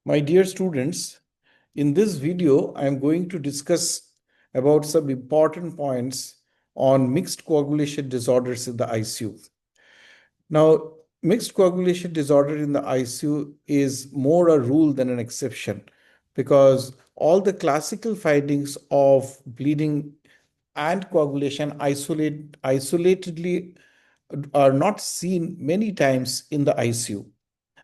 My dear students, in this video, I am going to discuss about some important points on mixed coagulation disorders in the ICU. Now, mixed coagulation disorder in the ICU is more a rule than an exception because all the classical findings of bleeding and coagulation isolatedly are not seen many times in the ICU.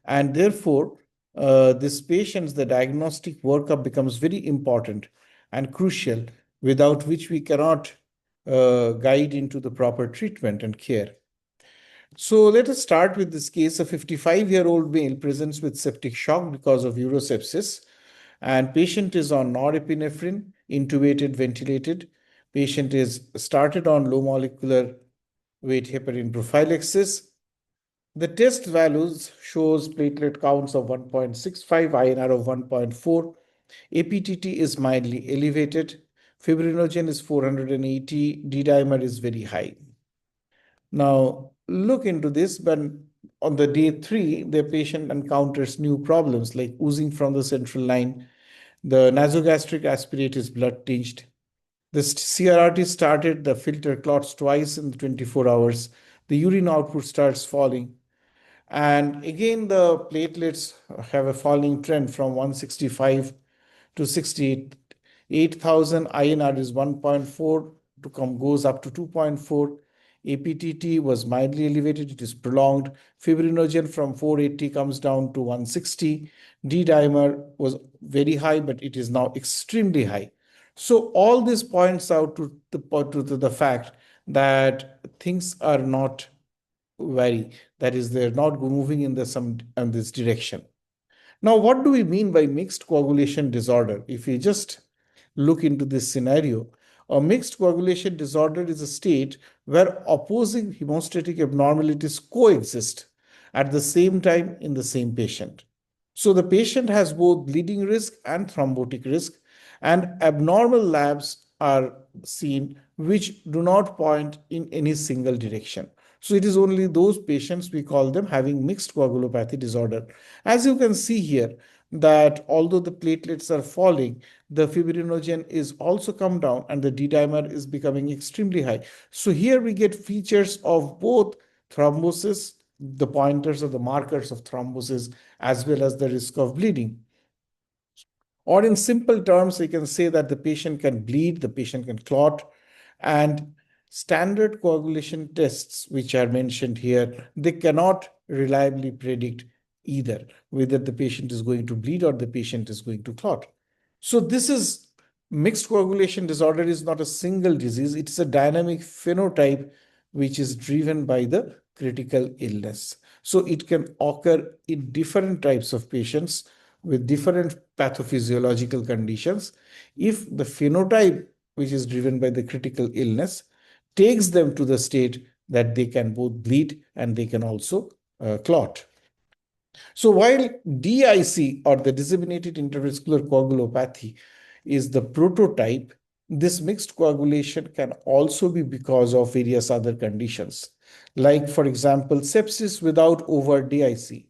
And therefore, this patient's the diagnostic workup becomes very important and crucial, without which we cannot guide into the proper treatment and care. So let us start with this case. A 55-year-old male presents with septic shock because of urosepsis, and patient is on norepinephrine, intubated, ventilated. Patient is started on low molecular weight heparin prophylaxis. The test values shows platelet counts of 1.65, INR of 1.4. APTT is mildly elevated. Fibrinogen is 480. D-dimer is very high. Now, look into this, but on the day 3, the patient encounters new problems like oozing from the central line. The nasogastric aspirate is blood tinged. The CRRT started, the filter clots twice in 24 hours. The urine output starts falling. And again, the platelets have a falling trend from 165 to 68. 8,000 INR is 1.4 goes up to 2.4. APTT was mildly elevated, it is prolonged. Fibrinogen from 480 comes down to 160. D-dimer was very high, but it is now extremely high. So all this points out to the fact that things are not that is, they're not moving in this direction. Now, what do we mean by mixed coagulation disorder? If we just look into this scenario, a mixed coagulation disorder is a state where opposing hemostatic abnormalities coexist at the same time in the same patient. So the patient has both bleeding risk and thrombotic risk, and abnormal labs are seen which do not point in any single direction. So it is only those patients we call them having mixed coagulopathy disorder. As you can see here, that although the platelets are falling, the fibrinogen is also come down and the D-dimer is becoming extremely high. So here we get features of both thrombosis, the pointers or the markers of thrombosis, as well as the risk of bleeding. Or in simple terms, we can say that the patient can bleed, the patient can clot, and standard coagulation tests, which are mentioned here, they cannot reliably predict either whether the patient is going to bleed or the patient is going to clot. So this is mixed coagulation disorder is not a single disease. It's a dynamic phenotype which is driven by the critical illness. So it can occur in different types of patients with different pathophysiological conditions. If the phenotype, which is driven by the critical illness, takes them to the state that they can both bleed and they can also clot. So while DIC, or the disseminated intravascular coagulopathy, is the prototype, this mixed coagulation can also be because of various other conditions, like, for example, sepsis without overt DIC.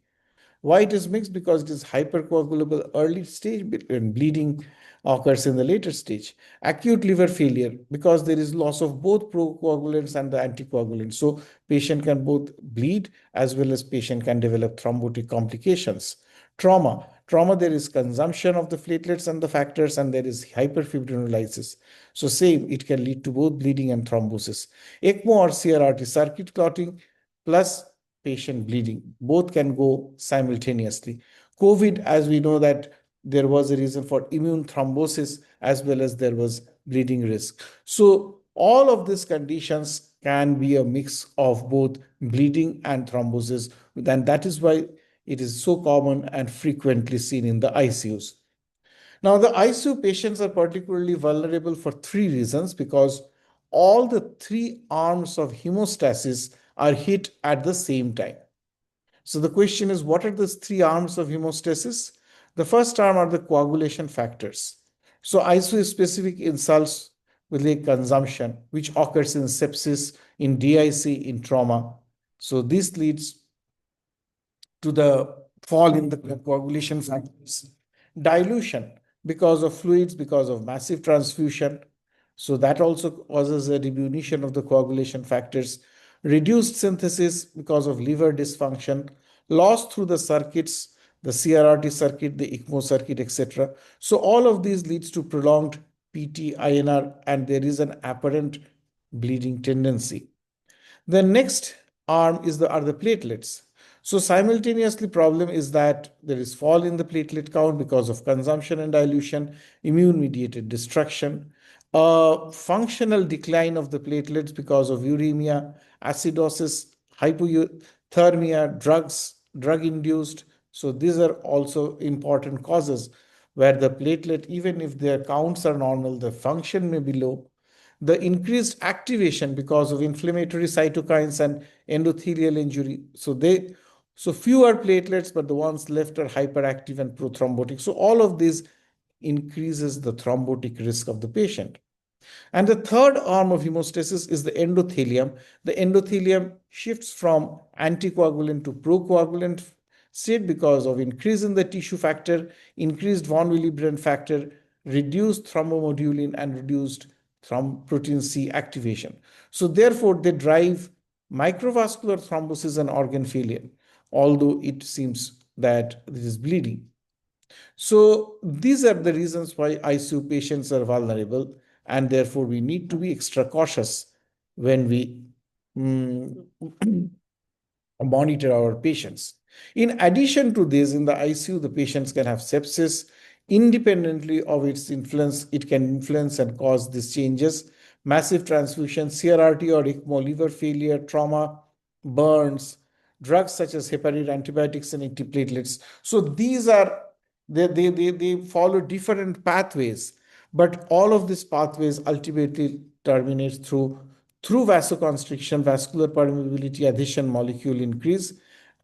Why it is mixed? Because it is hypercoagulable early stage and bleeding occurs in the later stage. Acute liver failure, because there is loss of both procoagulants and the anticoagulants. So patient can both bleed as well as patient can develop thrombotic complications. Trauma, there is consumption of the platelets and the factors, and there is hyperfibrinolysis. So same, it can lead to both bleeding and thrombosis. ECMO or CRRT, circuit clotting plus patient bleeding, both can go simultaneously. COVID, as we know that there was a reason for immune thrombosis as well as there was bleeding risk. So all of these conditions can be a mix of both bleeding and thrombosis, and that is why it is so common and frequently seen in the ICUs. Now, the ICU patients are particularly vulnerable for 3 reasons, because all the 3 arms of hemostasis are hit at the same time. So the question is, what are those 3 arms of hemostasis? The first arm are the coagulation factors. So ICU-specific insults will lead consumption, which occurs in sepsis, in DIC, in trauma. So this leads to the fall in the coagulation factors. Dilution because of fluids, because of massive transfusion. So that also causes a diminution of the coagulation factors. Reduced synthesis because of liver dysfunction, loss through the circuits, the CRRT circuit, the ECMO circuit, etc. So all of these leads to prolonged PT, INR, and there is an apparent bleeding tendency. The next arm are the platelets. So simultaneously problem is that there is fall in the platelet count because of consumption and dilution, immune mediated destruction, a functional decline of the platelets because of uremia, acidosis, hypothermia, drug induced. So these are also important causes where the platelet, even if their counts are normal, the function may be low. The increased activation because of inflammatory cytokines and endothelial injury. So fewer platelets, but the ones left are hyperactive and prothrombotic. So all of this increases the thrombotic risk of the patient. And the third arm of hemostasis is the endothelium. The endothelium shifts from anticoagulant to procoagulant state because of increase in the tissue factor, increased von Willebrand factor, reduced thrombomodulin, and reduced protein C activation. So therefore, they drive microvascular thrombosis and organ failure, although it seems that this is bleeding. So these are the reasons why ICU patients are vulnerable, and therefore we need to be extra cautious when we monitor our patients. In addition to this, in the ICU, the patients can have sepsis. Independently of its influence, it can influence and cause these changes. Massive transfusion, CRRT or ECMO, liver failure, trauma, burns, drugs such as heparin, antibiotics, and antiplatelets. So these are, they follow different pathways, but all of these pathways ultimately terminates through vasoconstriction, vascular permeability, adhesion molecule increase,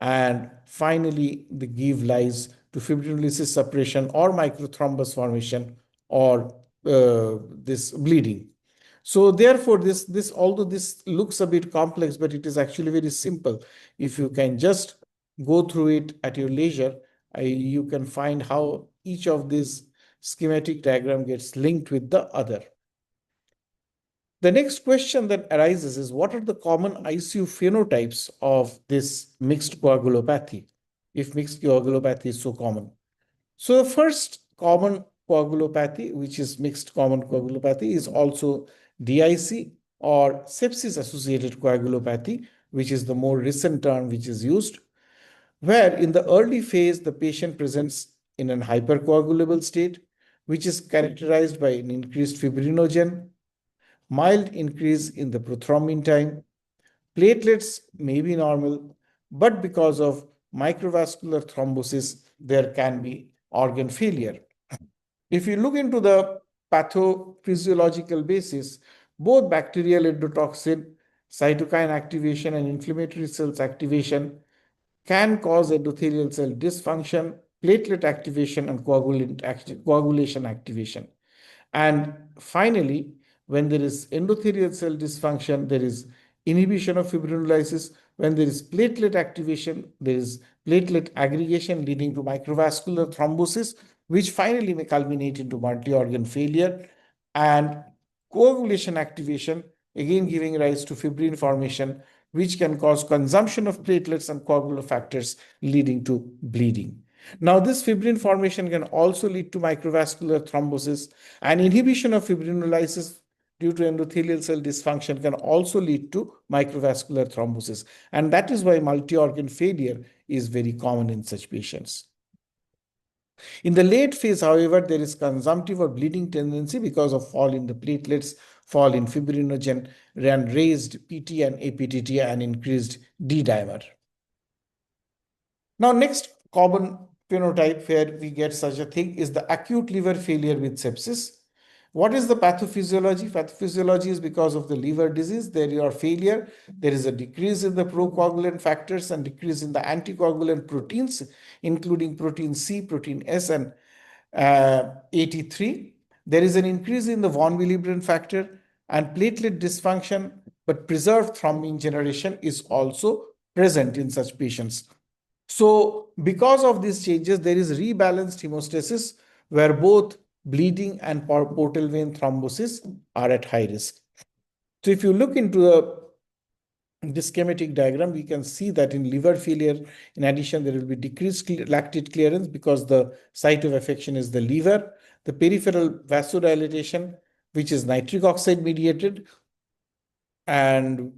and finally they give rise to fibrinolysis suppression or microthrombus formation or this bleeding. So therefore, this although this looks a bit complex, but it is actually very simple. If you can just go through it at your leisure, you can find how each of these schematic diagram gets linked with the other. The next question that arises is, what are the common ICU phenotypes of this mixed coagulopathy, if mixed coagulopathy is so common? So the first common coagulopathy, which is mixed common coagulopathy, is also DIC or sepsis-associated coagulopathy, which is the more recent term which is used, where in the early phase, the patient presents in an hypercoagulable state, which is characterized by an increased fibrinogen, mild increase in the prothrombin time. Platelets may be normal, but because of microvascular thrombosis, there can be organ failure. If you look into the pathophysiological basis, both bacterial endotoxin, cytokine activation, and inflammatory cells activation can cause endothelial cell dysfunction, platelet activation, and coagulation activation. And finally, when there is endothelial cell dysfunction, there is inhibition of fibrinolysis. When there is platelet activation, there is platelet aggregation leading to microvascular thrombosis, which finally may culminate into multi-organ failure, and coagulation activation, again giving rise to fibrin formation, which can cause consumption of platelets and coagulofactors, leading to bleeding. Now, this fibrin formation can also lead to microvascular thrombosis, and inhibition of fibrinolysis due to endothelial cell dysfunction can also lead to microvascular thrombosis. And that is why multi-organ failure is very common in such patients. In the late phase, however, there is consumptive or bleeding tendency because of fall in the platelets, fall in fibrinogen, and raised PT and APTT, and increased D dimer. Now, next common phenotype where we get such a thing is the acute liver failure with sepsis. What is the pathophysiology? Pathophysiology is because of the liver disease, there are failure, there is a decrease in the procoagulant factors and decrease in the anticoagulant proteins, including protein C, protein S, and AT3. There is an increase in the von Willebrand factor and platelet dysfunction, but preserved thrombin generation is also present in such patients. So because of these changes, there is rebalanced hemostasis where both bleeding and portal vein thrombosis are at high risk. So if you look into this schematic diagram, we can see that in liver failure, in addition, there will be decreased lactate clearance because the site of affection is the liver, the peripheral vasodilatation, which is nitric oxide mediated, and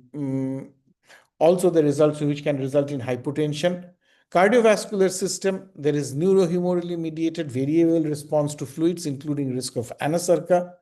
also the results which can result in hypotension. Cardiovascular system, there is neurohemorrhage mediated variable response to fluids, including risk of anasarca.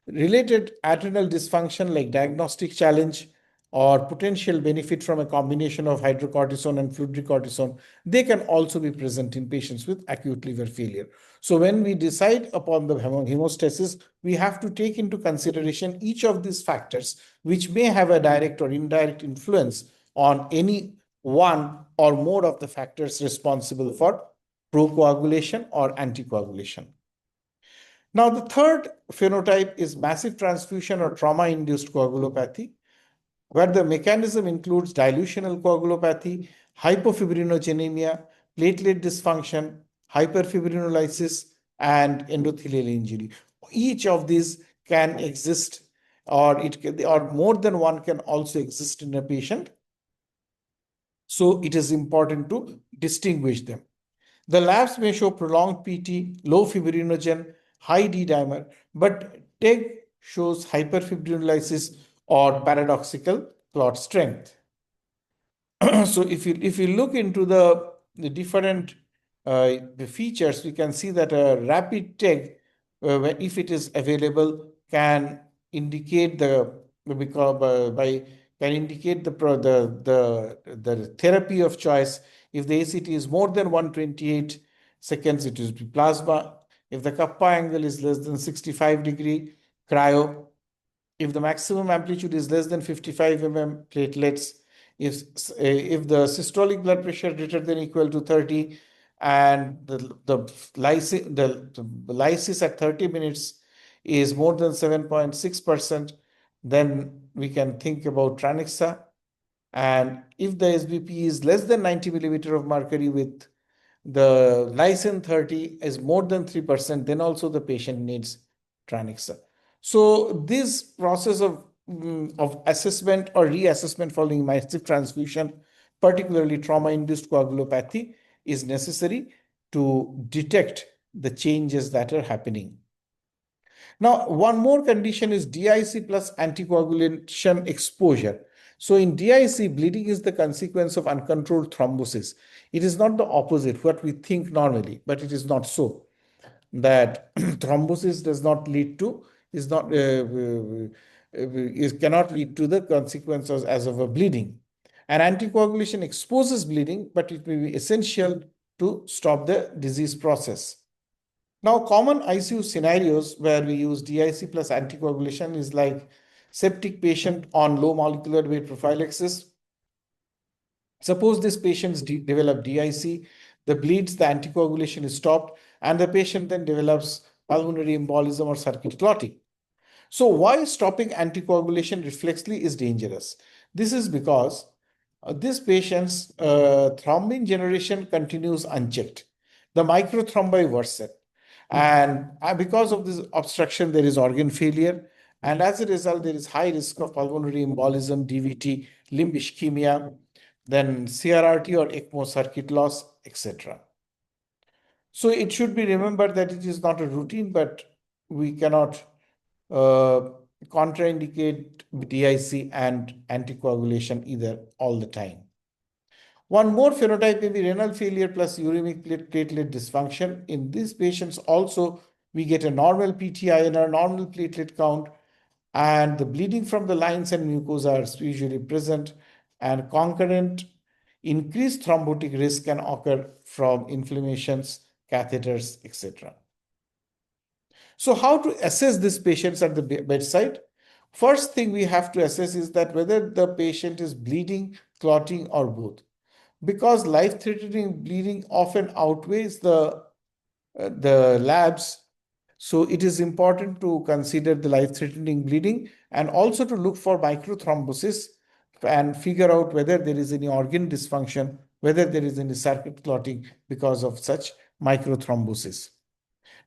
Related adrenal dysfunction like diagnostic challenge or potential benefit from a combination of hydrocortisone and fludrocortisone, they can also be present in patients with acute liver failure. So when we decide upon the hemostasis, we have to take into consideration each of these factors, which may have a direct or indirect influence on any one or more of the factors responsible for procoagulation or anticoagulation. Now, the third phenotype is massive transfusion or trauma-induced coagulopathy, where the mechanism includes dilutional coagulopathy, hypofibrinogenemia, platelet dysfunction, hyperfibrinolysis, and endothelial injury. Each of these can exist, or more than one can also exist in a patient. So it is important to distinguish them. The labs may show prolonged PT, low fibrinogen, high D dimer, but TEG shows hyperfibrinolysis or paradoxical clot strength. So if you look into the different the features, we can see that a rapid TEG, if it is available, can indicate can indicate the therapy of choice. If the ACT is more than 128 seconds, it is plasma. If the kappa angle is less than 65 degree, cryo. If the maximum amplitude is less than 55 mm, platelets. If the systolic blood pressure greater than equal to 30 and the lysis at 30 minutes is more than 7.6%, then we can think about Tranexa. And if the SBP is less than 90 millimeter of mercury with the lysine 30 is more than 3%, then also the patient needs Tranexa. So this process of assessment or reassessment following massive transfusion, particularly trauma-induced coagulopathy, is necessary to detect the changes that are happening. Now, one more condition is DIC plus anticoagulation exposure. So in DIC, bleeding is the consequence of uncontrolled thrombosis. It is not the opposite, what we think normally, but it is not so. That thrombosis does not lead to, is not, cannot lead to the consequences as of a bleeding. And anticoagulation exposes bleeding, but it may be essential to stop the disease process. Now, common ICU scenarios where we use DIC plus anticoagulation is like septic patient on low molecular weight prophylaxis. Suppose this patient develop DIC, the bleeds, the anticoagulation is stopped, and the patient then develops pulmonary embolism or circuit clotting. So why stopping anticoagulation reflexly is dangerous? This is because this patient's thrombin generation continues unchecked. The microthrombi worsen. And because of this obstruction, there is organ failure. And as a result, there is high risk of pulmonary embolism, DVT, limb ischemia, then CRRT or ECMO circuit loss, etc. So it should be remembered that it is not a routine, but we cannot contraindicate DIC and anticoagulation either all the time. One more phenotype may be renal failure plus uremic platelet dysfunction. In these patients also, we get a normal PTINR, normal platelet count, and the bleeding from the lines and mucosa are usually present, and concurrent increased thrombotic risk can occur from inflammations, catheters, etc. So how to assess these patients at the bedside? First thing we have to assess is that whether the patient is bleeding, clotting, or both. Because life-threatening bleeding often outweighs the labs, so it is important to consider the life-threatening bleeding and also to look for microthrombosis and figure out whether there is any organ dysfunction, whether there is any circuit clotting because of such microthrombosis.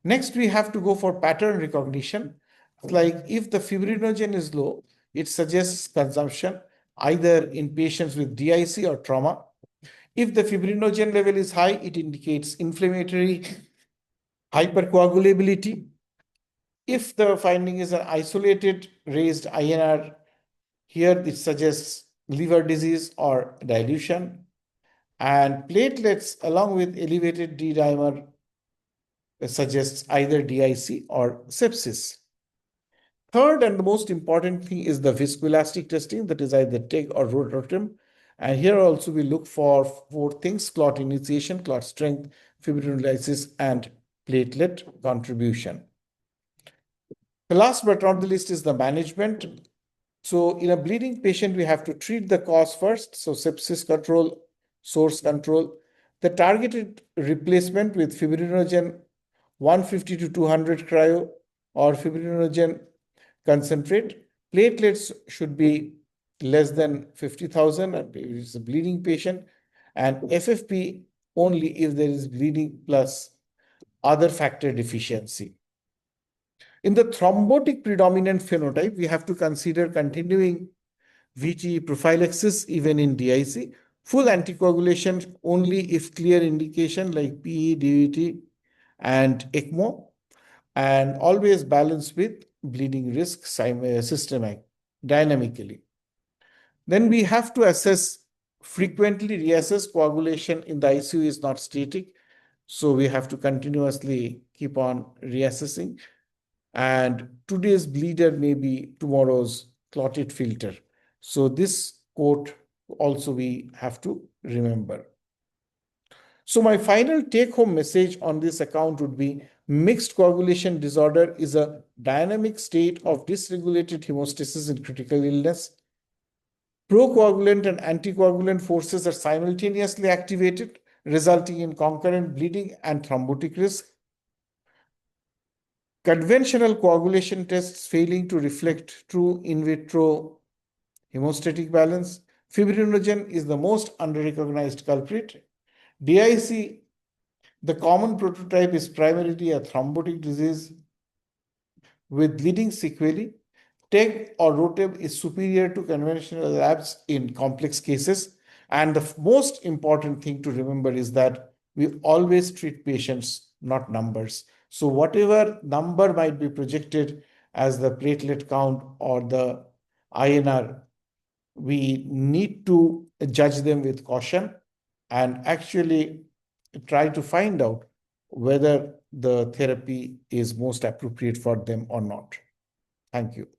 Next, we have to go for pattern recognition. Like if the fibrinogen is low, it suggests consumption either in patients with DIC or trauma. If the fibrinogen level is high, it indicates inflammatory hypercoagulability. If the finding is an isolated raised INR, here it suggests liver disease or dilution. And platelets along with elevated D dimer suggests either DIC or sepsis. Third and the most important thing is the visco-elastic testing, that is either TEG or rotatum. And here also we look for four things: clot initiation, clot strength, fibrinolysis, and platelet contribution. The last but not the least is the management. So in a bleeding patient, we have to treat the cause first. So sepsis control, source control, the targeted replacement with fibrinogen 150 to 200 cryo or fibrinogen concentrate. Platelets should be less than 50,000 if it's a bleeding patient, and FFP only if there is bleeding plus other factor deficiency. In the thrombotic predominant phenotype, we have to consider continuing VT prophylaxis even in DIC, full anticoagulation only if clear indication like PE, DVT, and ECMO, and always balance with bleeding risk systemic dynamically. Then we have to assess, frequently reassess coagulation in the ICU is not static. So we have to continuously keep on reassessing. And today's bleeder may be tomorrow's clotted filter. So this quote also we have to remember. So my final take-home message on this account would be mixed coagulation disorder is a dynamic state of dysregulated hemostasis in critical illness. Procoagulant and anticoagulant forces are simultaneously activated, resulting in concurrent bleeding and thrombotic risk. Conventional coagulation tests failing to reflect true in vitro hemostatic balance. Fibrinogen is the most under-recognized culprit. DIC, the common prototype, is primarily a thrombotic disease with bleeding sequelae. TEG or ROTEB is superior to conventional labs in complex cases. And the most important thing to remember is that we always treat patients, not numbers. So whatever number might be projected as the platelet count or the INR, we need to judge them with caution and actually try to find out whether the therapy is most appropriate for them or not. Thank you.